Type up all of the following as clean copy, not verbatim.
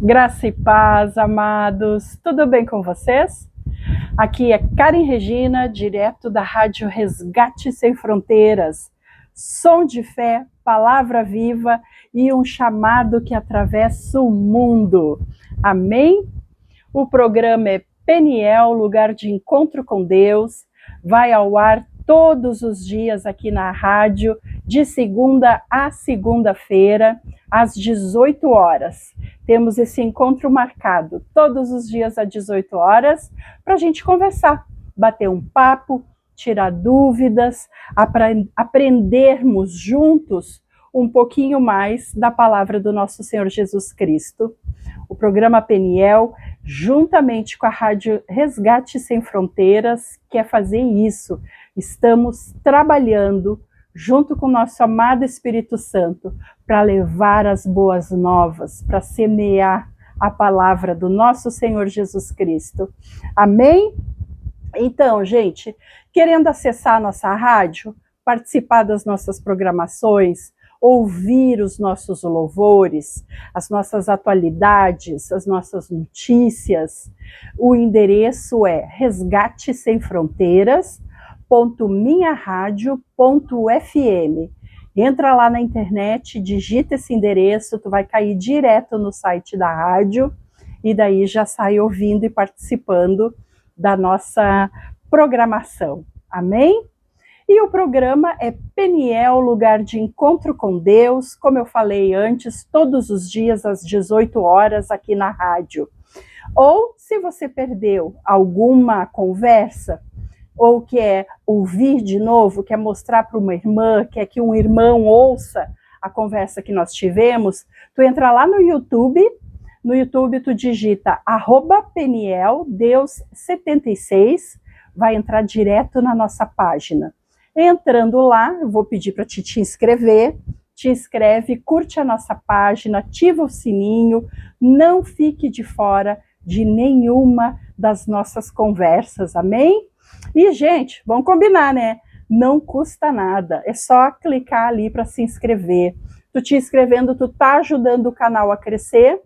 Graça e paz, amados. Tudo bem com vocês? Aqui é Karen Regina, direto da Rádio Resgate Sem Fronteiras. Som de fé, palavra viva e um chamado que atravessa o mundo. Amém? O programa é Peniel, lugar de encontro com Deus. Vai ao ar todos os dias aqui na rádio, de segunda a segunda-feira, às 18 horas. Temos esse encontro marcado todos os dias às 18 horas para a gente conversar, bater um papo, tirar dúvidas, aprendermos juntos um pouquinho mais da palavra do nosso Senhor Jesus Cristo. O programa Peniel, juntamente com a Rádio Resgate Sem Fronteiras, quer fazer isso. Estamos trabalhando junto com o nosso amado Espírito Santo para levar as boas novas, para semear a palavra do nosso Senhor Jesus Cristo. Amém? Então, gente, querendo acessar a nossa rádio, participar das nossas programações, ouvir os nossos louvores, as nossas atualidades, as nossas notícias, o endereço é resgatesemfronteiras.minharadio.fm. Entra lá na internet, digita esse endereço, tu vai cair direto no site da rádio e daí já sai ouvindo e participando da nossa programação. Amém? E o programa é Peniel, lugar de encontro com Deus, como eu falei antes, todos os dias às 18 horas aqui na rádio. Ou, se você perdeu alguma conversa, ou quer ouvir de novo, quer mostrar para uma irmã, quer que um irmão ouça a conversa que nós tivemos, tu entra lá no YouTube tu digita @PenielDeus76, vai entrar direto na nossa página. Entrando lá, eu vou pedir para te inscrever, te inscreve, curte a nossa página, ativa o sininho, não fique de fora de nenhuma das nossas conversas, amém? E, gente, vamos combinar, né? Não custa nada, é só clicar ali para se inscrever. Tu te inscrevendo, tu tá ajudando o canal a crescer,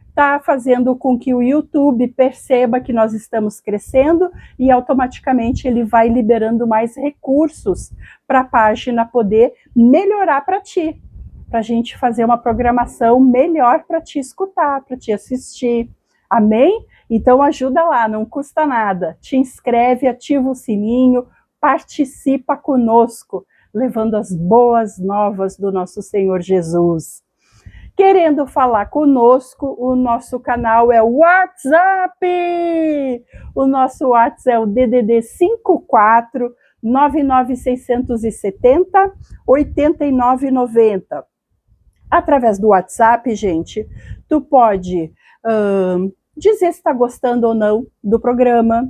está fazendo com que o YouTube perceba que nós estamos crescendo e automaticamente ele vai liberando mais recursos para a página poder melhorar para ti, para a gente fazer uma programação melhor para te escutar, para te assistir. Amém? Então ajuda lá, não custa nada. Te inscreve, ativa o sininho, participa conosco, levando as boas novas do nosso Senhor Jesus. Querendo falar conosco, o nosso canal é o WhatsApp. O nosso WhatsApp é o DDD 54 99670 8990. Através do WhatsApp, gente, tu pode dizer se está gostando ou não do programa,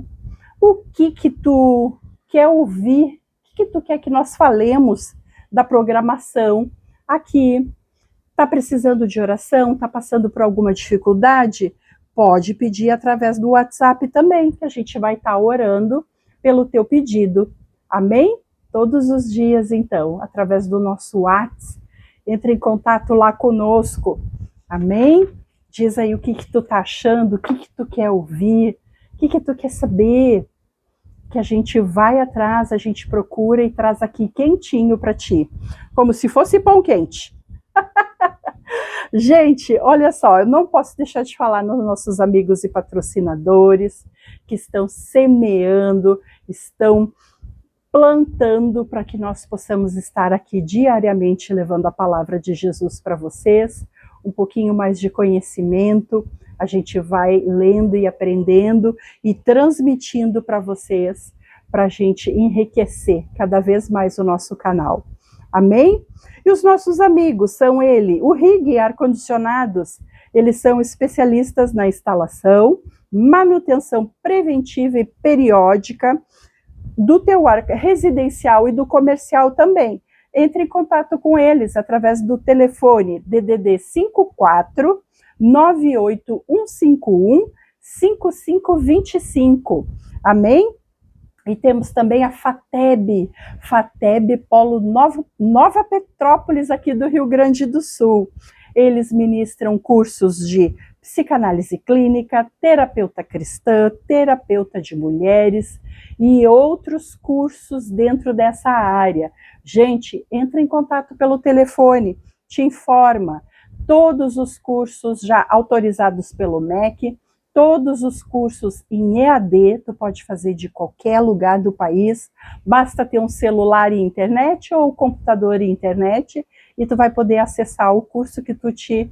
o que tu quer ouvir, o que tu quer que nós falemos da programação aqui. Está precisando de oração? Está passando por alguma dificuldade? Pode pedir através do WhatsApp também, que a gente vai estar orando pelo teu pedido. Amém? Todos os dias, então, através do nosso WhatsApp. Entre em contato lá conosco. Amém? Diz aí o que tu tá achando, o que tu quer ouvir, o que tu quer saber. Que a gente vai atrás, a gente procura e traz aqui quentinho para ti. Como se fosse pão quente. Gente, olha só, eu não posso deixar de falar nos nossos amigos e patrocinadores que estão semeando, estão plantando para que nós possamos estar aqui diariamente levando a palavra de Jesus para vocês, um pouquinho mais de conhecimento, a gente vai lendo e aprendendo e transmitindo para vocês, para a gente enriquecer cada vez mais o nosso canal. Amém? E os nossos amigos são o RIG Ar-Condicionados, eles são especialistas na instalação, manutenção preventiva e periódica do teu ar residencial e do comercial também. Entre em contato com eles através do telefone DDD 54 98151 5525. Amém? E temos também a FATEB Polo Nova Petrópolis, aqui do Rio Grande do Sul. Eles ministram cursos de psicanálise clínica, terapeuta cristã, terapeuta de mulheres e outros cursos dentro dessa área. Gente, entra em contato pelo telefone, te informa. Todos os cursos já autorizados pelo MEC, todos os cursos em EAD, tu pode fazer de qualquer lugar do país, basta ter um celular e internet ou computador e internet, e tu vai poder acessar o curso que tu te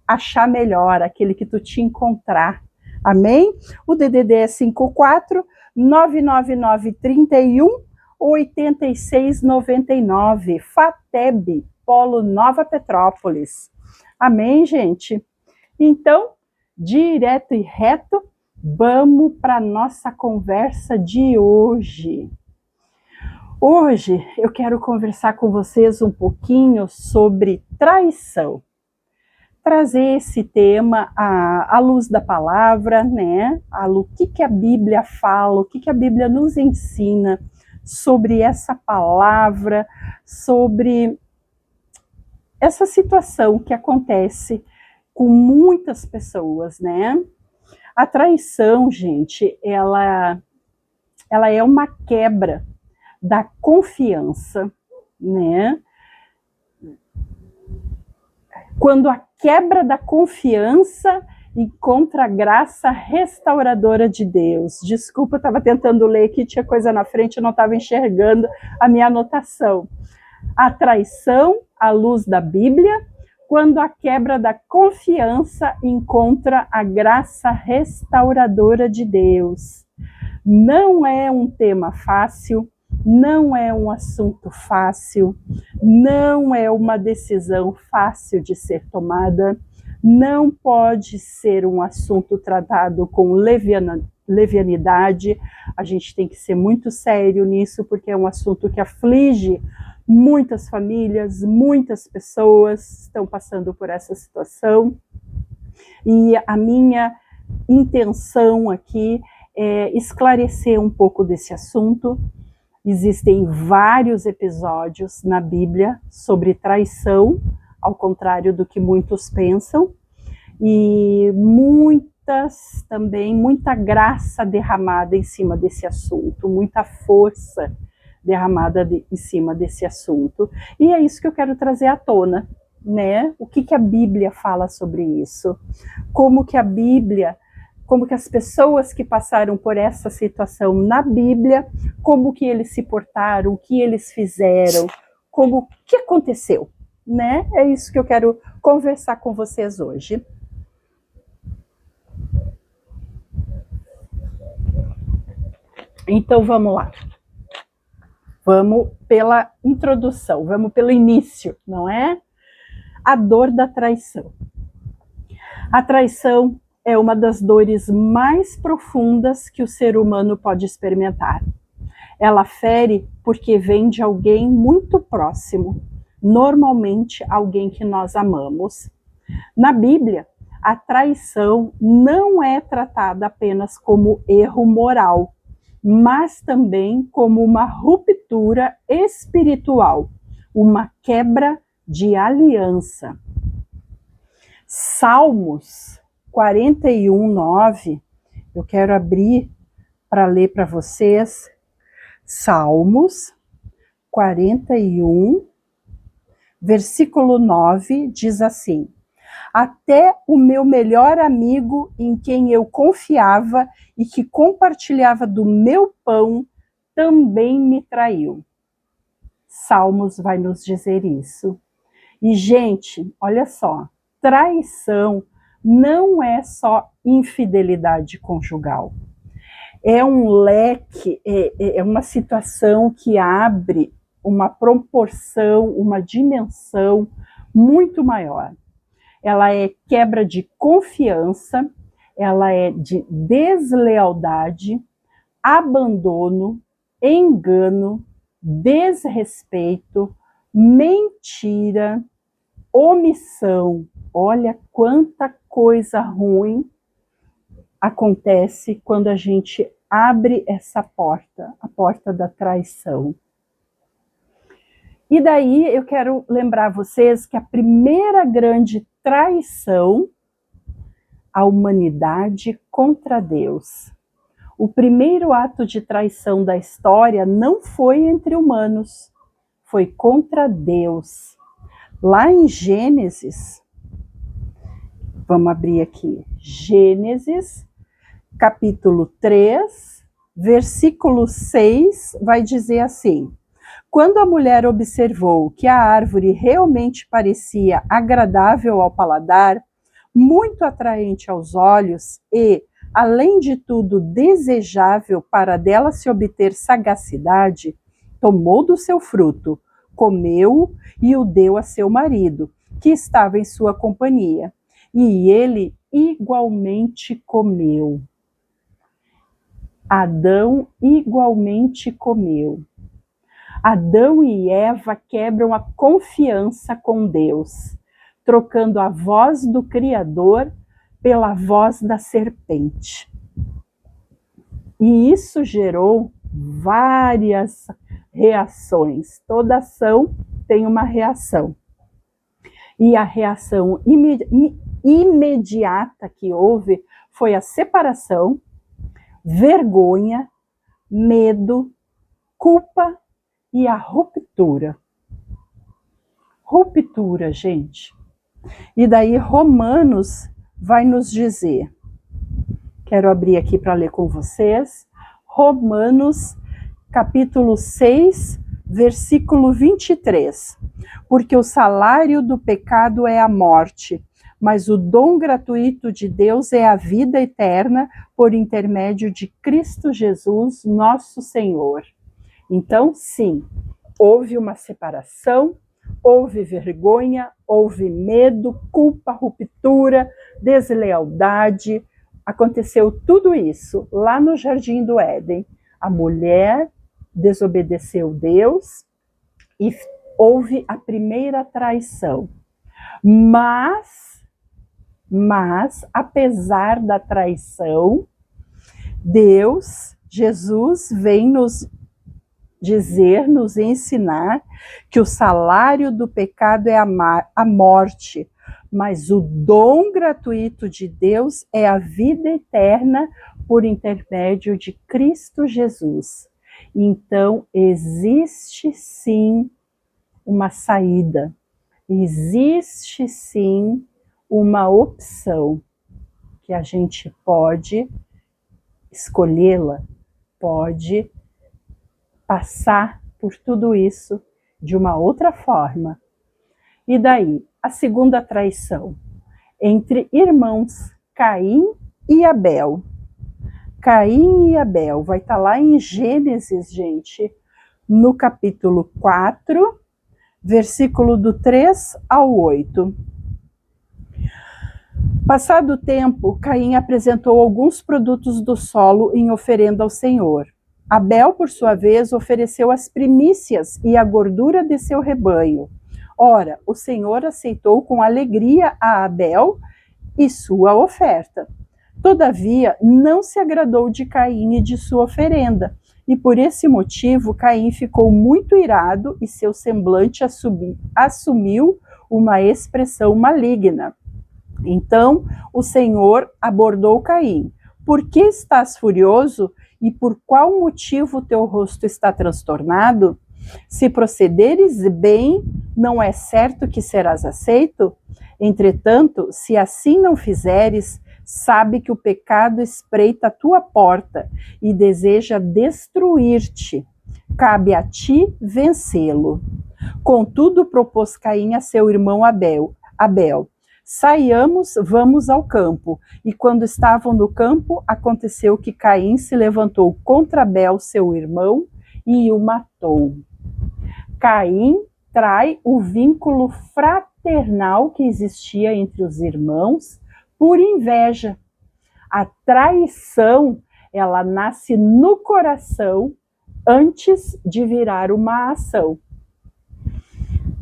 achar melhor, aquele que tu te encontrar. Amém? O DDD é 54 999 31 8699, FATEB, Polo Nova Petrópolis. Amém, gente? Então, direto e reto, vamos para a nossa conversa de hoje. Hoje eu quero conversar com vocês um pouquinho sobre traição. Trazer esse tema à luz da palavra, né? O que a Bíblia fala, o que a Bíblia nos ensina sobre essa palavra, sobre essa situação que acontece com muitas pessoas, né? A traição, gente, ela é uma quebra da confiança, né? Quando a quebra da confiança encontra a graça restauradora de Deus. Desculpa, eu estava tentando ler aqui, tinha coisa na frente, eu não estava enxergando a minha anotação. A traição, à luz da Bíblia, quando a quebra da confiança encontra a graça restauradora de Deus. Não é um tema fácil, não é um assunto fácil, não é uma decisão fácil de ser tomada, não pode ser um assunto tratado com levianidade. A gente tem que ser muito sério nisso, porque é um assunto que aflige muitas famílias, muitas pessoas estão passando por essa situação. E a minha intenção aqui é esclarecer um pouco desse assunto. Existem vários episódios na Bíblia sobre traição, ao contrário do que muitos pensam, e muita graça derramada em cima desse assunto, muita força derramada em cima desse assunto. E é isso que eu quero trazer à tona, né? O que a Bíblia fala sobre isso? Como que as pessoas que passaram por essa situação na Bíblia, como que eles se portaram, o que eles fizeram, o que aconteceu, né? É isso que eu quero conversar com vocês hoje. Então vamos lá. Vamos pela introdução, vamos pelo início, não é? A dor da traição. A traição é uma das dores mais profundas que o ser humano pode experimentar. Ela fere porque vem de alguém muito próximo, normalmente alguém que nós amamos. Na Bíblia, a traição não é tratada apenas como erro moral, mas também como uma ruptura espiritual, uma quebra de aliança. Salmos 41:9, eu quero abrir para ler para vocês. Salmos 41, versículo 9, diz assim: até o meu melhor amigo, em quem eu confiava e que compartilhava do meu pão, também me traiu. Salmos vai nos dizer isso. E, gente, olha só, traição não é só infidelidade conjugal. É um leque, é uma situação que abre uma proporção, uma dimensão muito maior. Ela é quebra de confiança, ela é de deslealdade, abandono, engano, desrespeito, mentira, omissão. Olha quanta coisa ruim acontece quando a gente abre essa porta, a porta da traição. E daí eu quero lembrar vocês que a primeira grande traição a humanidade contra Deus. O primeiro ato de traição da história não foi entre humanos, foi contra Deus. Lá em Gênesis, vamos abrir aqui, Gênesis, capítulo 3, versículo 6, vai dizer assim: quando a mulher observou que a árvore realmente parecia agradável ao paladar, muito atraente aos olhos e, além de tudo, desejável para dela se obter sagacidade, tomou do seu fruto, comeu e o deu a seu marido, que estava em sua companhia, e ele igualmente comeu. Adão igualmente comeu. Adão e Eva quebram a confiança com Deus, trocando a voz do Criador pela voz da serpente. E isso gerou várias reações. Toda ação tem uma reação. E a reação imediata que houve foi a separação, vergonha, medo, culpa e a ruptura. Ruptura, gente. E daí Romanos vai nos dizer, quero abrir aqui para ler com vocês, Romanos capítulo 6, versículo 23. Porque o salário do pecado é a morte, mas o dom gratuito de Deus é a vida eterna por intermédio de Cristo Jesus, nosso Senhor. Então, sim, houve uma separação, houve vergonha, houve medo, culpa, ruptura, deslealdade. Aconteceu tudo isso lá no Jardim do Éden. A mulher desobedeceu Deus e houve a primeira traição. Mas, apesar da traição, Jesus vem nos dizer, nos ensinar que o salário do pecado é a morte, mas o dom gratuito de Deus é a vida eterna por intermédio de Cristo Jesus. Então, existe sim uma saída, existe sim uma opção que a gente pode escolhê-la, pode passar por tudo isso de uma outra forma. E daí, a segunda traição entre irmãos Caim e Abel. Caim e Abel vai estar lá em Gênesis, gente, no capítulo 4, versículo do 3 ao 8. Passado o tempo, Caim apresentou alguns produtos do solo em oferenda ao Senhor. Abel, por sua vez, ofereceu as primícias e a gordura de seu rebanho. Ora, o Senhor aceitou com alegria a Abel e sua oferta. Todavia, não se agradou de Caim e de sua oferenda, e por esse motivo Caim ficou muito irado e seu semblante assumiu uma expressão maligna. Então o Senhor abordou Caim. Por que estás furioso e por qual motivo teu rosto está transtornado? Se procederes bem, não é certo que serás aceito? Entretanto, se assim não fizeres, sabe que o pecado espreita a tua porta e deseja destruir-te. Cabe a ti vencê-lo. Contudo, propôs Caim a seu irmão Abel: saiamos, vamos ao campo. E quando estavam no campo, aconteceu que Caim se levantou contra Abel, seu irmão, e o matou. Caim trai o vínculo fraternal que existia entre os irmãos por inveja. A traição, ela nasce no coração antes de virar uma ação.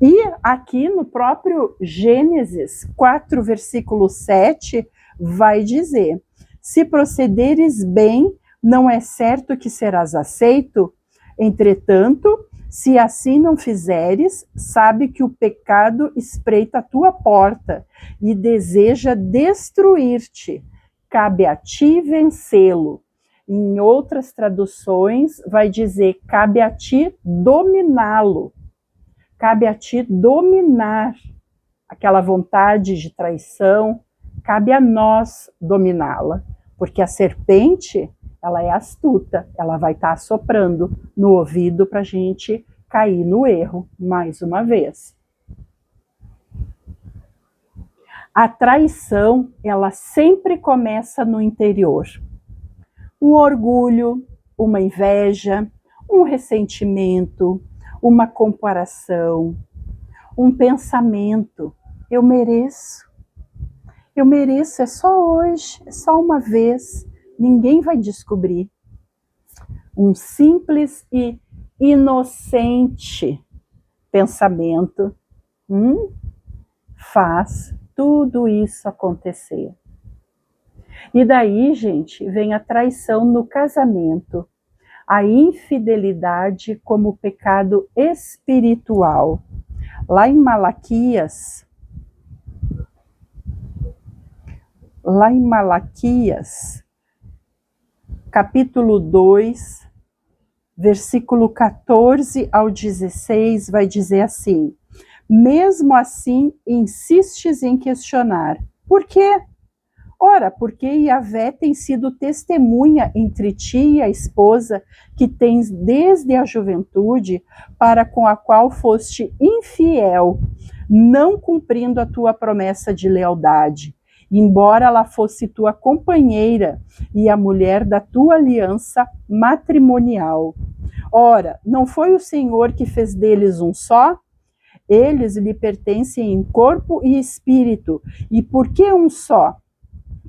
E aqui no próprio Gênesis 4, versículo 7, vai dizer: se procederes bem, não é certo que serás aceito? Entretanto, Se assim não fizeres, sabe que o pecado espreita a tua porta e deseja destruir-te. Cabe a ti vencê-lo. Em outras traduções, vai dizer: cabe a ti dominá-lo. Cabe a ti dominar aquela vontade de traição. Cabe a nós dominá-la. Porque a serpente, ela é astuta, ela vai estar assoprando no ouvido para a gente cair no erro mais uma vez. A traição, ela sempre começa no interior. Um orgulho, uma inveja, um ressentimento, uma comparação, um pensamento. Eu mereço, é só hoje, é só uma vez, ninguém vai descobrir. Um simples e inocente pensamento faz tudo isso acontecer. E daí, gente, vem a traição no casamento, a infidelidade como pecado espiritual. Lá em Malaquias, capítulo 2, versículo 14 ao 16, vai dizer assim: mesmo assim insistes em questionar. Por quê? Ora, porque Yahvé tem sido testemunha entre ti e a esposa que tens desde a juventude, para com a qual foste infiel, não cumprindo a tua promessa de lealdade, embora ela fosse tua companheira e a mulher da tua aliança matrimonial. Ora, não foi o Senhor que fez deles um só? Eles lhe pertencem em corpo e espírito. E por que um só?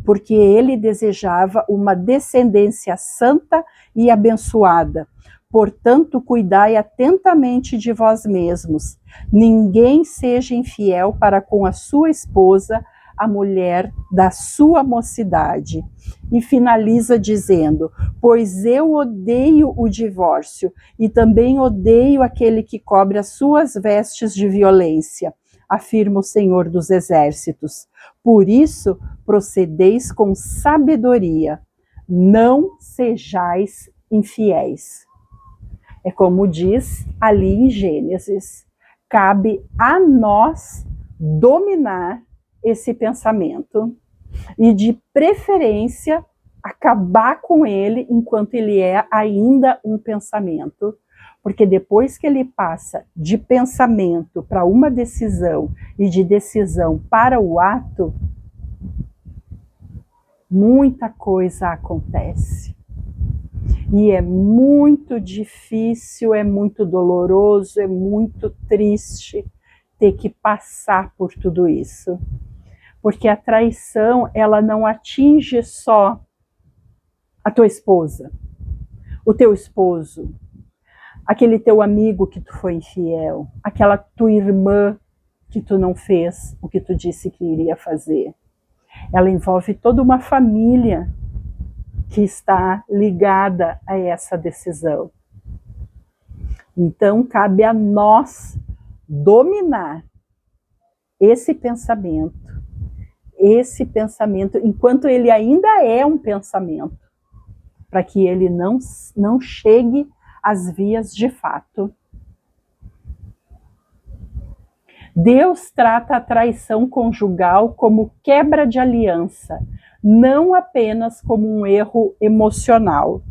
Porque ele desejava uma descendência santa e abençoada. Portanto, cuidai atentamente de vós mesmos. Ninguém seja infiel para com a sua esposa, a mulher da sua mocidade. E finaliza dizendo: pois eu odeio o divórcio e também odeio aquele que cobre as suas vestes de violência, afirma o Senhor dos Exércitos. Por isso, procedeis com sabedoria, não sejais infiéis. É como diz ali em Gênesis, cabe a nós dominar esse pensamento e, de preferência, acabar com ele enquanto ele é ainda um pensamento, porque depois que ele passa de pensamento para uma decisão e de decisão para o ato, muita coisa acontece. E é muito difícil, é muito doloroso, é muito triste ter que passar por tudo isso. Porque a traição, ela não atinge só a tua esposa, o teu esposo, aquele teu amigo que tu foi infiel, aquela tua irmã que tu não fez o que tu disse que iria fazer. Ela envolve toda uma família que está ligada a essa decisão. Então, cabe a nós dominar esse pensamento, enquanto ele ainda é um pensamento, para que ele não chegue às vias de fato. Deus trata a traição conjugal como quebra de aliança, não apenas como um erro emocional.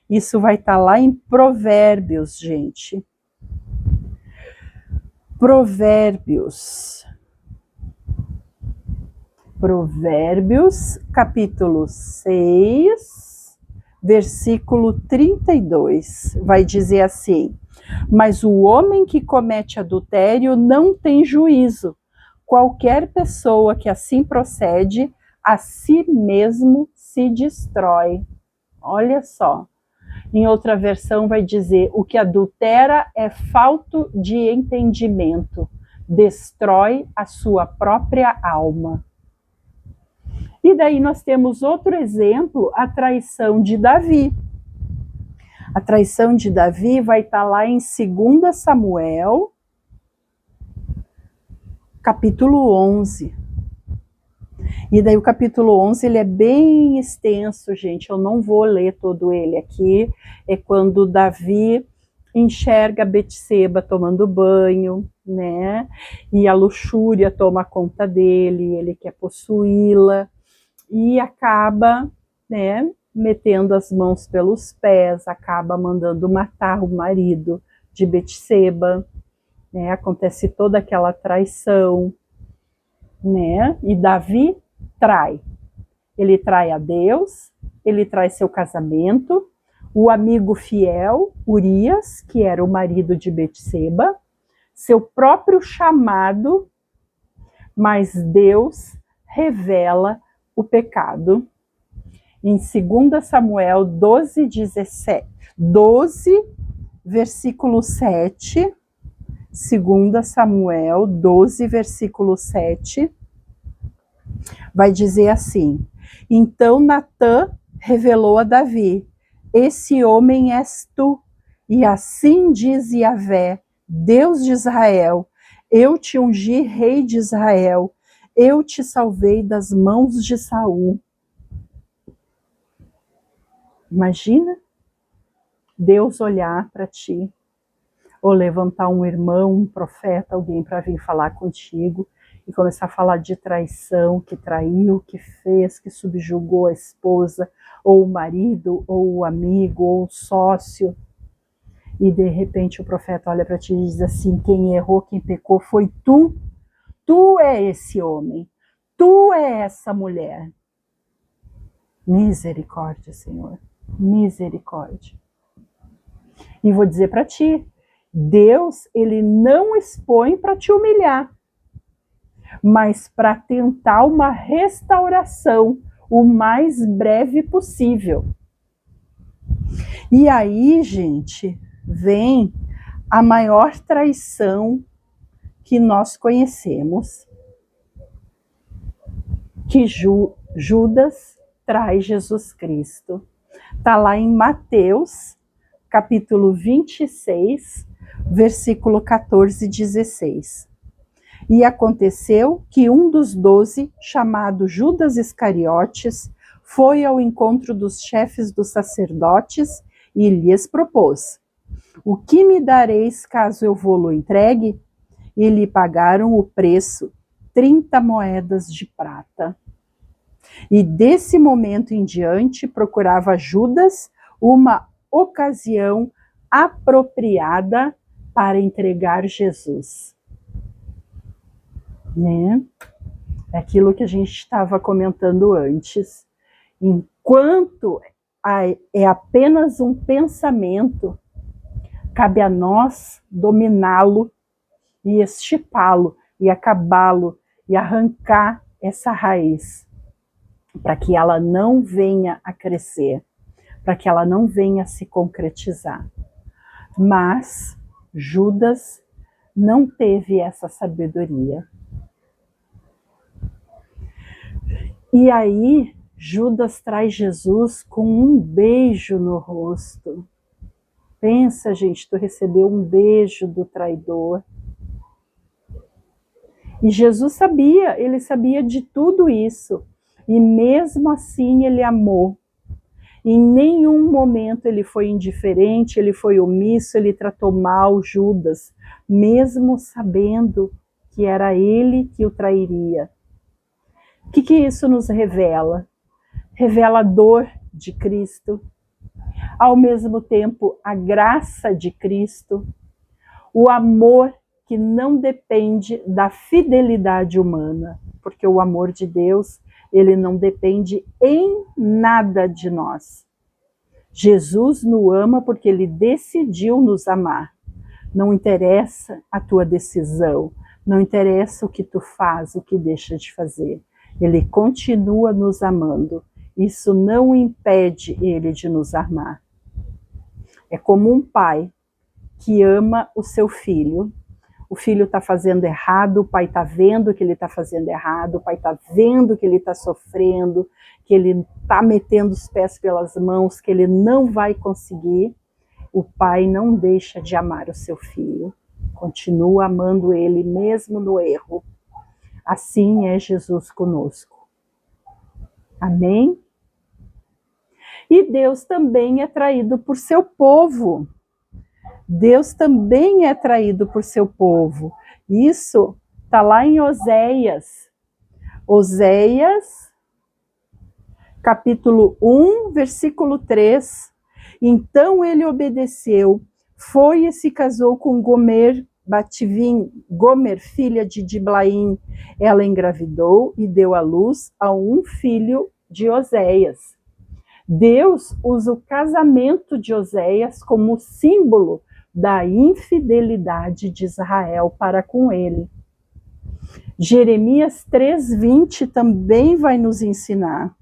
Isso vai estar lá em Provérbios, gente. Provérbios, capítulo 6, versículo 32, vai dizer assim: mas o homem que comete adultério não tem juízo. Qualquer pessoa que assim procede, a si mesmo se destrói. Olha só. Em outra versão vai dizer: o que adultera é falto de entendimento, destrói a sua própria alma. E daí nós temos outro exemplo, a traição de Davi. A traição de Davi vai estar lá em 2 Samuel, capítulo 11. E daí o capítulo 11, ele é bem extenso, gente, eu não vou ler todo ele aqui. É quando Davi enxerga Betseba tomando banho, né? E a luxúria toma conta dele, ele quer possuí-la e acaba, né, metendo as mãos pelos pés, acaba mandando matar o marido de Betseba, né? Acontece toda aquela traição, né? E Davi trai. Ele trai a Deus, ele trai seu casamento, o amigo fiel, Urias, que era o marido de Betseba, seu próprio chamado, mas Deus revela o pecado. Em 2 Samuel 12, versículo 7, 2 Samuel 12, versículo 7, vai dizer assim: então Natã revelou a Davi: esse homem és tu, e assim diz Yahvé, Deus de Israel: eu te ungi rei de Israel, eu te salvei das mãos de Saul. Imagina Deus olhar para ti, ou levantar um irmão, um profeta, alguém para vir falar contigo e começar a falar de traição, que traiu, que fez, que subjugou a esposa, ou o marido, ou o amigo, ou o sócio. E de repente o profeta olha para ti e diz assim: quem errou, quem pecou foi tu. Tu é esse homem, tu é essa mulher. Misericórdia, Senhor, misericórdia. E vou dizer para ti, Deus, ele não expõe para te humilhar, mas para tentar uma restauração o mais breve possível. E aí, gente, vem a maior traição que nós conhecemos, que Judas trai Jesus Cristo. Está lá em Mateus, capítulo 26, versículo 14 e 16. E aconteceu que um dos 12, chamado Judas Iscariotes, foi ao encontro dos chefes dos sacerdotes e lhes propôs: o que me dareis caso eu vou-lo entregue? E lhe pagaram o preço, 30 moedas de prata. E desse momento em diante procurava Judas uma ocasião apropriada para entregar Jesus. Né? É aquilo que a gente estava comentando antes. Enquanto é apenas um pensamento, cabe a nós dominá-lo e estipá-lo e acabá-lo e arrancar essa raiz, para que ela não venha a crescer, para que ela não venha a se concretizar. Mas Judas não teve essa sabedoria. E aí Judas traz Jesus com um beijo no rosto. Pensa, gente, tu recebeu um beijo do traidor. E Jesus sabia, ele sabia de tudo isso. E mesmo assim ele amou. Em nenhum momento ele foi indiferente, ele foi omisso, ele tratou mal Judas, mesmo sabendo que era ele que o trairia. O que isso nos revela? Revela a dor de Cristo, ao mesmo tempo a graça de Cristo, o amor que não depende da fidelidade humana, porque o amor de Deus, ele não depende em nada de nós. Jesus nos ama porque ele decidiu nos amar. Não interessa a tua decisão, não interessa o que tu faz, o que deixa de fazer. Ele continua nos amando. Isso não impede ele de nos amar. É como um pai que ama o seu filho. O filho está fazendo errado, o pai está vendo que ele está fazendo errado, o pai está vendo que ele está sofrendo, que ele está metendo os pés pelas mãos, que ele não vai conseguir, o pai não deixa de amar o seu filho, continua amando ele mesmo no erro. Assim é Jesus conosco. Amém? E Deus também é traído por seu povo. Deus também é traído por seu povo. Isso está lá em Oséias. Oséias, capítulo 1, versículo 3. Então ele obedeceu, foi e se casou com Gomer, Gomer, filha de Diblaim. Ela engravidou e deu à luz a um filho de Oséias. Deus usa o casamento de Oséias como símbolo da infidelidade de Israel para com ele. Jeremias 3:20 também vai nos ensinar.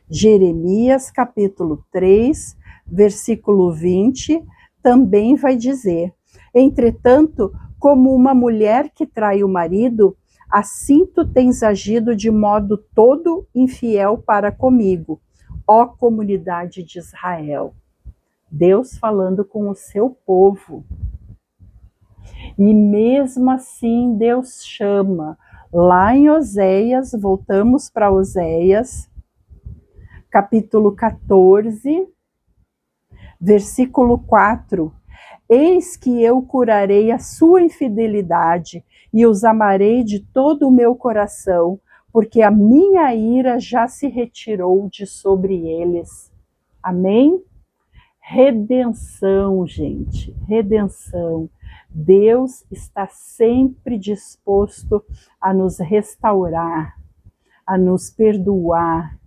Jeremias capítulo 3, versículo 20, também vai dizer: entretanto, como uma mulher que trai o marido, assim tu tens agido de modo todo infiel para comigo, ó comunidade de Israel. Deus falando com o seu povo. E mesmo assim Deus chama. Lá em Oséias, voltamos para Oséias, capítulo 14, versículo 4. Eis que eu curarei a sua infidelidade e os amarei de todo o meu coração, porque a minha ira já se retirou de sobre eles. Amém? Redenção, gente, redenção. Deus está sempre disposto a nos restaurar, a nos perdoar,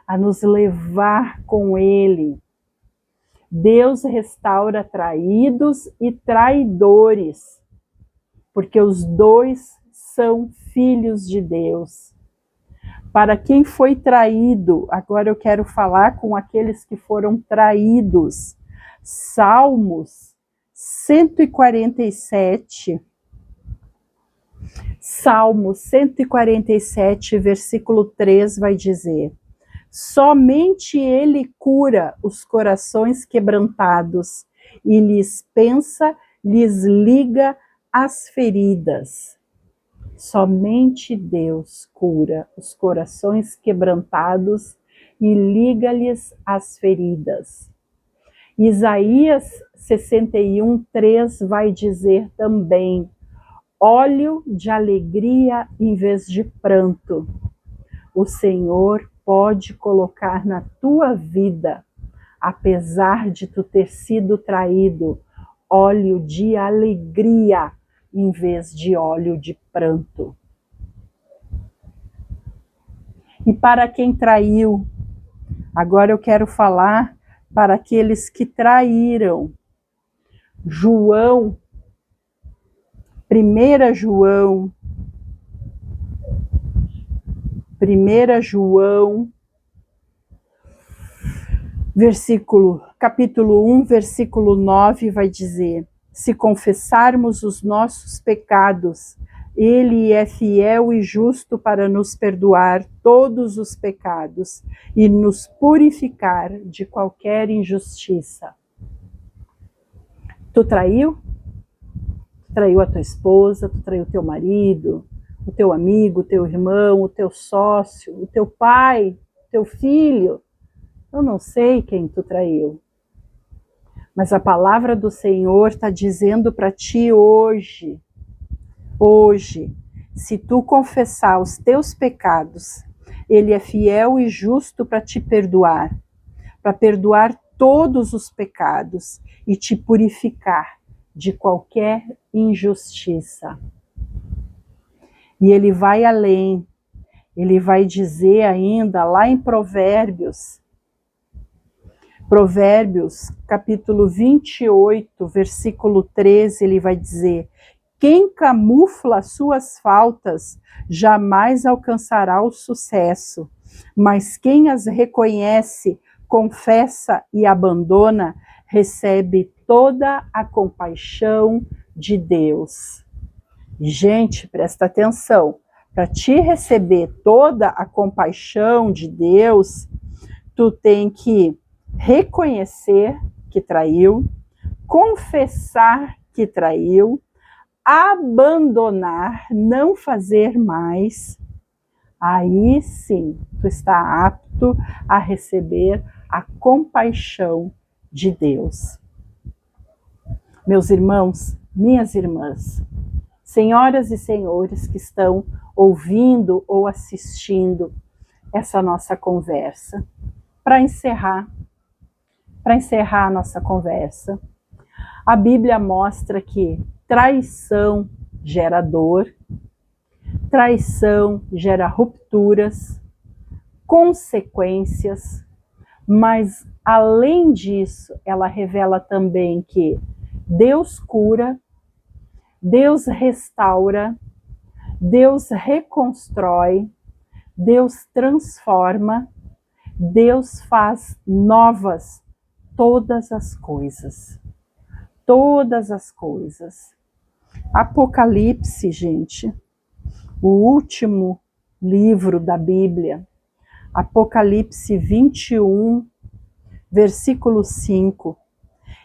a nos levar com Ele. Deus restaura traídos e traidores, porque os dois são filhos de Deus. Para quem foi traído, agora eu quero falar com aqueles que foram traídos. Salmos 147. Salmo 147, versículo 3 vai dizer: somente Ele cura os corações quebrantados e lhes liga as feridas. Somente Deus cura os corações quebrantados e liga-lhes as feridas. Isaías 61:3 vai dizer também: óleo de alegria em vez de pranto. O Senhor pode colocar na tua vida, apesar de tu ter sido traído, óleo de alegria em vez de óleo de pranto. E para quem traiu, agora eu quero falar para aqueles que traíram. João, 1 João, capítulo 1, versículo 9, vai dizer: se confessarmos os nossos pecados, Ele é fiel e justo para nos perdoar todos os pecados e nos purificar de qualquer injustiça. Tu traiu? Tu traiu a tua esposa, tu traiu o teu marido, o teu amigo, o teu irmão, o teu sócio, o teu pai, o teu filho. Eu não sei quem tu traiu. Mas a palavra do Senhor está dizendo para ti hoje, se tu confessar os teus pecados, Ele é fiel e justo para te perdoar, para perdoar todos os pecados e te purificar de qualquer injustiça. E Ele vai além, Ele vai dizer ainda lá em Provérbios, capítulo 28, versículo 13, ele vai dizer: quem camufla suas faltas jamais alcançará o sucesso, mas quem as reconhece, confessa e abandona, recebe toda a compaixão de Deus. Gente, presta atenção, para te receber toda a compaixão de Deus, tu tem que reconhecer que traiu, confessar que traiu, abandonar, não fazer mais, aí sim tu está apto a receber a compaixão de Deus. Meus irmãos, minhas irmãs, senhoras e senhores que estão ouvindo ou assistindo essa nossa conversa, para encerrar a nossa conversa, a Bíblia mostra que traição gera dor, traição gera rupturas, consequências, mas além disso, ela revela também que Deus cura, Deus restaura, Deus reconstrói, Deus transforma, Deus faz novas todas as coisas. Todas as coisas. Apocalipse, gente, o último livro da Bíblia, Apocalipse 21, versículo 5.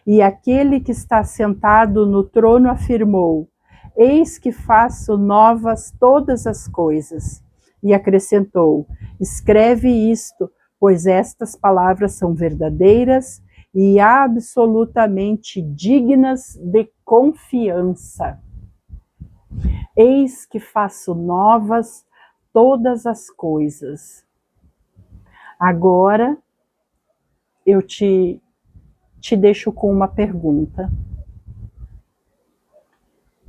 E aquele que está sentado no trono afirmou: eis que faço novas todas as coisas. E acrescentou: escreve isto, pois estas palavras são verdadeiras e absolutamente dignas de confiança. Eis que faço novas todas as coisas. Agora eu te deixo com uma pergunta.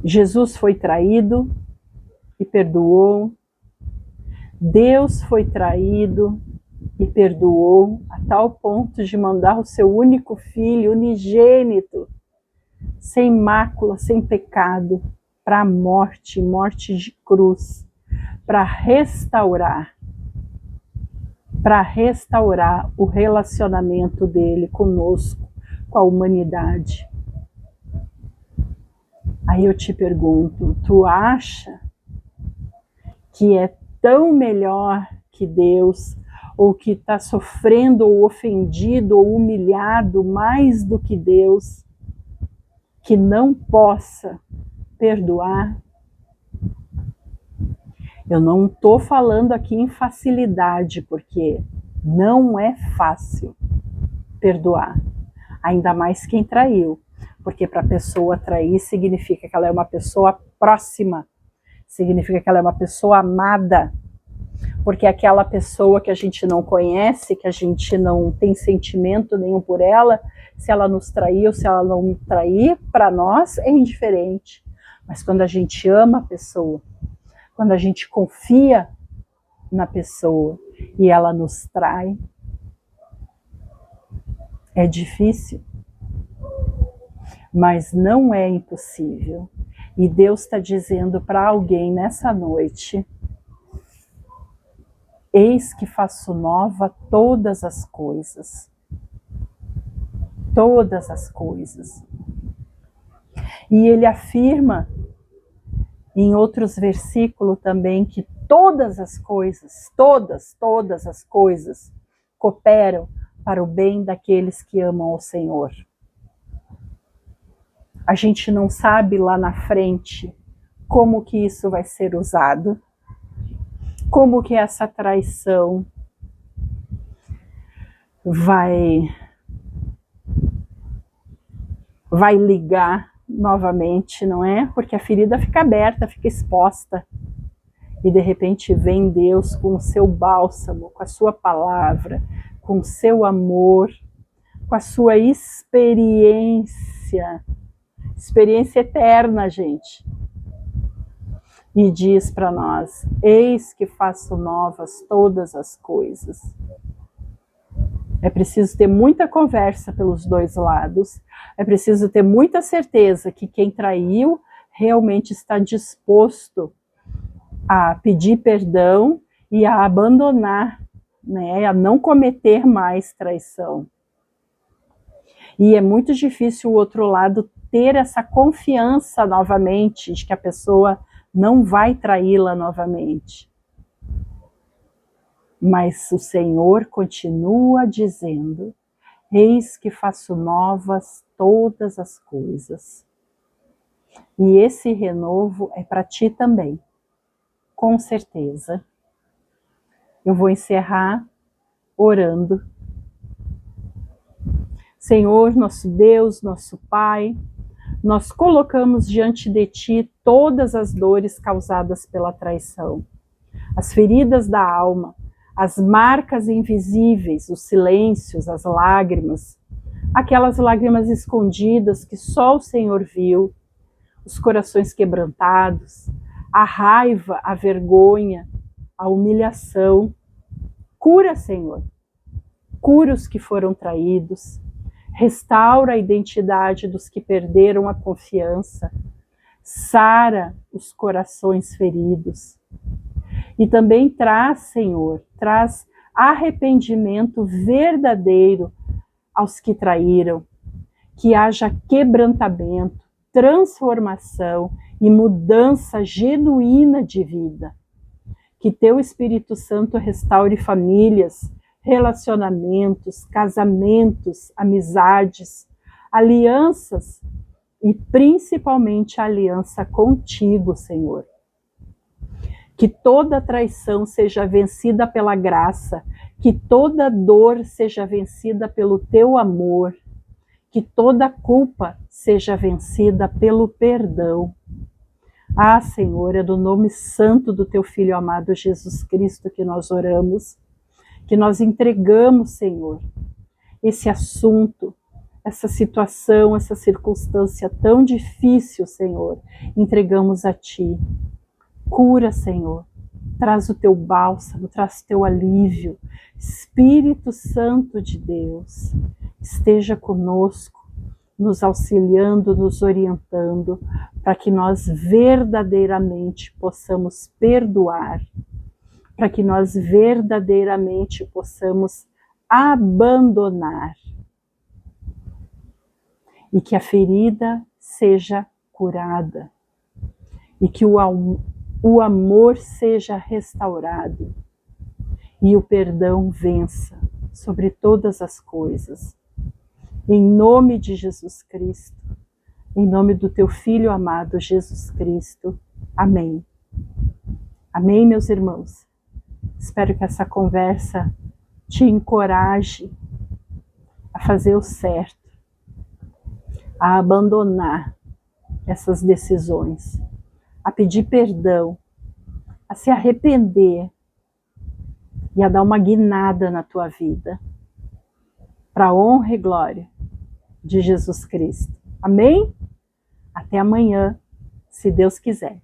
Jesus foi traído e perdoou. Deus foi traído e perdoou a tal ponto de mandar o seu único filho, unigênito, sem mácula, sem pecado, para a morte, morte de cruz, para restaurar o relacionamento dele conosco, com a humanidade. Aí eu te pergunto, tu acha que é tão melhor que Deus, ou que está sofrendo ou ofendido ou humilhado mais do que Deus, que não possa perdoar? Eu não estou falando aqui em facilidade, porque não é fácil perdoar, ainda mais quem traiu, porque para a pessoa trair significa que ela é uma pessoa próxima, significa que ela é uma pessoa amada, porque aquela pessoa que a gente não conhece, que a gente não tem sentimento nenhum por ela, se ela nos trair ou se ela não trair, para nós é indiferente. Mas quando a gente ama a pessoa, quando a gente confia na pessoa e ela nos trai, é difícil, mas não é impossível. E Deus está dizendo para alguém nessa noite: eis que faço nova todas as coisas. Todas as coisas. E ele afirma em outros versículos também que todas as coisas, todas as coisas cooperam para o bem daqueles que amam o Senhor. A gente não sabe lá na frente como que isso vai ser usado, como que essa traição vai ligar novamente, não é? Porque a ferida fica aberta, fica exposta. E de repente vem Deus com o seu bálsamo, com a sua palavra, com o seu amor, com a sua experiência eterna, gente. E diz para nós: eis que faço novas todas as coisas. É preciso ter muita conversa pelos dois lados, é preciso ter muita certeza que quem traiu realmente está disposto a pedir perdão e a abandonar, né, a não cometer mais traição. E é muito difícil o outro lado ter essa confiança novamente de que a pessoa não vai traí-la novamente. Mas o Senhor continua dizendo: Eis que faço novas todas as coisas. E esse renovo é para ti também, com certeza. Eu vou encerrar orando. Senhor, nosso Deus, nosso Pai, nós colocamos diante de ti todas as dores causadas pela traição, as feridas da alma, as marcas invisíveis, os silêncios, as lágrimas, aquelas lágrimas escondidas que só o Senhor viu, os corações quebrantados, a raiva, a vergonha, a humilhação. Cura, Senhor, cura os que foram traídos, restaura a identidade dos que perderam a confiança, sara os corações feridos. E também traz, Senhor, traz arrependimento verdadeiro aos que traíram, que haja quebrantamento, transformação e mudança genuína de vida. Que teu Espírito Santo restaure famílias, relacionamentos, casamentos, amizades, alianças e principalmente a aliança contigo, Senhor. Que toda traição seja vencida pela graça, que toda dor seja vencida pelo teu amor, que toda culpa seja vencida pelo perdão. Ah, Senhor, é do nome santo do teu Filho amado Jesus Cristo que nós oramos, que nós entregamos, Senhor, esse assunto, essa situação, essa circunstância tão difícil, Senhor, entregamos a Ti. Cura, Senhor, traz o Teu bálsamo, traz o Teu alívio. Espírito Santo de Deus, esteja conosco, nos auxiliando, nos orientando, para que nós verdadeiramente possamos perdoar, para que nós verdadeiramente possamos abandonar e que a ferida seja curada e que o amor seja restaurado e o perdão vença sobre todas as coisas. Em nome de Jesus Cristo, em nome do teu Filho amado Jesus Cristo. Amém. Amém, meus irmãos. Espero que essa conversa te encoraje a fazer o certo, a abandonar essas decisões, a pedir perdão, a se arrepender e a dar uma guinada na tua vida, para a honra e glória de Jesus Cristo. Amém? Até amanhã, se Deus quiser.